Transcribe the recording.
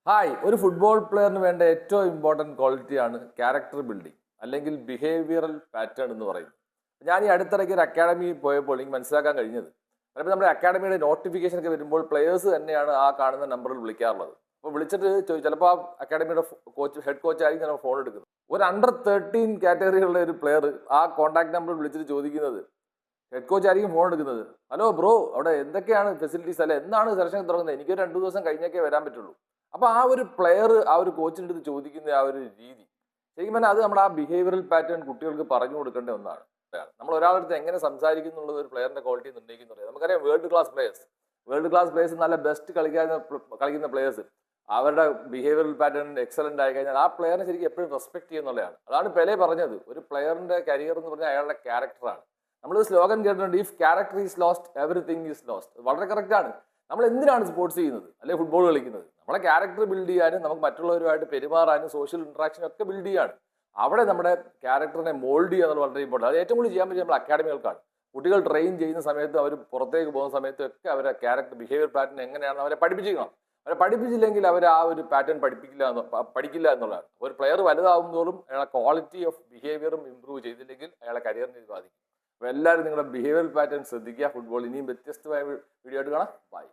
Hi, ഒരു football പ്ലെയറിന് വേണ്ട ഏറ്റവും ഇമ്പോർട്ടൻറ്റ് ക്വാളിറ്റിയാണ് ക്യാരക്ടർ ബിൽഡിംഗ് അല്ലെങ്കിൽ ബിഹേവിയറൽ പാറ്റേൺ എന്ന് പറയുന്നത്. ഞാൻ ഈ അടുത്തിടയ്ക്ക് ഒരു അക്കാഡമിയിൽ പോയപ്പോൾ എനിക്ക് മനസ്സിലാക്കാൻ കഴിഞ്ഞത്, ചിലപ്പോൾ നമ്മുടെ അക്കാഡമിയുടെ നോട്ടിഫിക്കേഷൻ ഒക്കെ വരുമ്പോൾ പ്ലെയേഴ്സ് തന്നെയാണ് ആ കാണുന്ന നമ്പറിൽ വിളിക്കാറുള്ളത്. അപ്പോൾ വിളിച്ചിട്ട് ചിലപ്പോൾ ആ അക്കാഡമിയുടെ ഹെഡ് കോച്ച് ആയിരിക്കും ചിലപ്പോൾ ഫോൺ എടുക്കുന്നത്. ഒരു അണ്ടർ 13 കാറ്റഗറിയിലുള്ള ഒരു പ്ലെയർ ആ കോൺടാക്ട് നമ്പറിൽ വിളിച്ചിട്ട് ചോദിക്കുന്നത്, ഹെഡ് കോച്ച് ആയിരിക്കും ഫോൺ എടുക്കുന്നത്, ഹലോ ബ്രോ, അവിടെ എന്തൊക്കെയാണ് ഫെസിലിറ്റീസ്, അല്ലെ എന്നാണ് സെലക്ഷൻ തുടങ്ങുന്നത്, എനിക്കൊരു 2 ദിവസം കഴിഞ്ഞൊക്കെ വരാൻ പറ്റുള്ളൂ. അപ്പൊ ആ ഒരു പ്ലെയർ ആ ഒരു കോച്ചിൻ്റെ അടുത്ത് ചോദിക്കുന്ന ആ ഒരു രീതി, ശരിക്കും പറഞ്ഞാൽ അത് നമ്മുടെ ആ ബിഹേവിയറൽ പാറ്റേൺ കുട്ടികൾക്ക് പറഞ്ഞു കൊടുക്കേണ്ട ഒന്നാണ്. നമ്മൾ ഒരാളുടെ അടുത്ത് എങ്ങനെ സംസാരിക്കുന്നുള്ളത് ഒരു പ്ലെയറിന്റെ ക്വാളിറ്റി നിർണ്ണയിക്കുന്നത്. നമുക്കറിയാം വേൾഡ് ക്ലാസ് പ്ലേയേഴ്സ് നല്ല ബെസ്റ്റ് കളിക്കുന്ന പ്ലേയേഴ്സ് അവരുടെ ബിഹേവിയറൽ പാറ്റേൺ എക്സലന്റ് ആയി കഴിഞ്ഞാൽ ആ പ്ലെയറിനെ ശരിക്കും എപ്പോഴും റെസ്പെക്ട് ചെയ്യുന്നുള്ളതാണ്. അതാണ് പെലെ പറഞ്ഞത്, ഒരു പ്ലെയറിന്റെ കരിയർ എന്ന് പറഞ്ഞാൽ അയാളുടെ ക്യാരക്ടറാണ്. നമ്മൾ സ്ലോഗൻ കേട്ടിട്ടുണ്ട്, if character is lost everything is lost. വളരെ കറക്റ്റ് ആണ്. നമ്മൾ എന്തിനാണ് സ്പോർട്സ് ചെയ്യുന്നത് അല്ലെങ്കിൽ ഫുട്ബോൾ കളിക്കുന്നത്? നമ്മളെ ക്യാരക്ടർ ബിൽഡ് ചെയ്യാനും നമുക്ക് മറ്റുള്ളവരുമായിട്ട് പെരുമാറാനും സോഷ്യൽ ഇന്ററാക്ഷൻ ഒക്കെ ബിൽഡ് ചെയ്യാണ്. അവിടെ നമ്മുടെ ക്യാരക്ടറിനെ മോൾഡ് ചെയ്യുക എന്നുള്ളത് വളരെ ഇമ്പോർട്ടൻ്റ്. അത് ഏറ്റവും കൂടുതൽ ചെയ്യാൻ പറ്റിയ നമ്മുടെ അക്കാഡമികൾക്കാണ്. കുട്ടികൾ ട്രെയിൻ ചെയ്യുന്ന സമയത്ത് അവർ പുറത്തേക്ക് പോകുന്ന സമയത്തും ഒക്കെ അവരെ ക്യാരക്ടർ ബിഹേവിയർ പാറ്റേൺ എങ്ങനെയാണെന്ന് അവരെ പഠിപ്പിച്ചിരിക്കണം. അവരെ പഠിപ്പിച്ചില്ലെങ്കിൽ അവർ ആ ഒരു പാറ്റേൺ പഠിക്കില്ല എന്നുള്ളതാണ്. ഒരു പ്ലെയർ വലുതാവുന്നതോറും അയാളെ ക്വാളിറ്റി ഓഫ് ബിഹേവിയറും ഇമ്പ്രൂവ് ചെയ്തില്ലെങ്കിൽ അയാളെ കരിയറിനെ ഇത് ബാധിക്കും. അപ്പോൾ എല്ലാവരും നിങ്ങളുടെ ബിഹേവിയർ പാറ്റേൺ ശ്രദ്ധിക്കുക. ഫുട്ബോൾ ഇനിയും വ്യത്യസ്തമായ വീഡിയോ ആയിട്ട് കാണാം. ബൈ.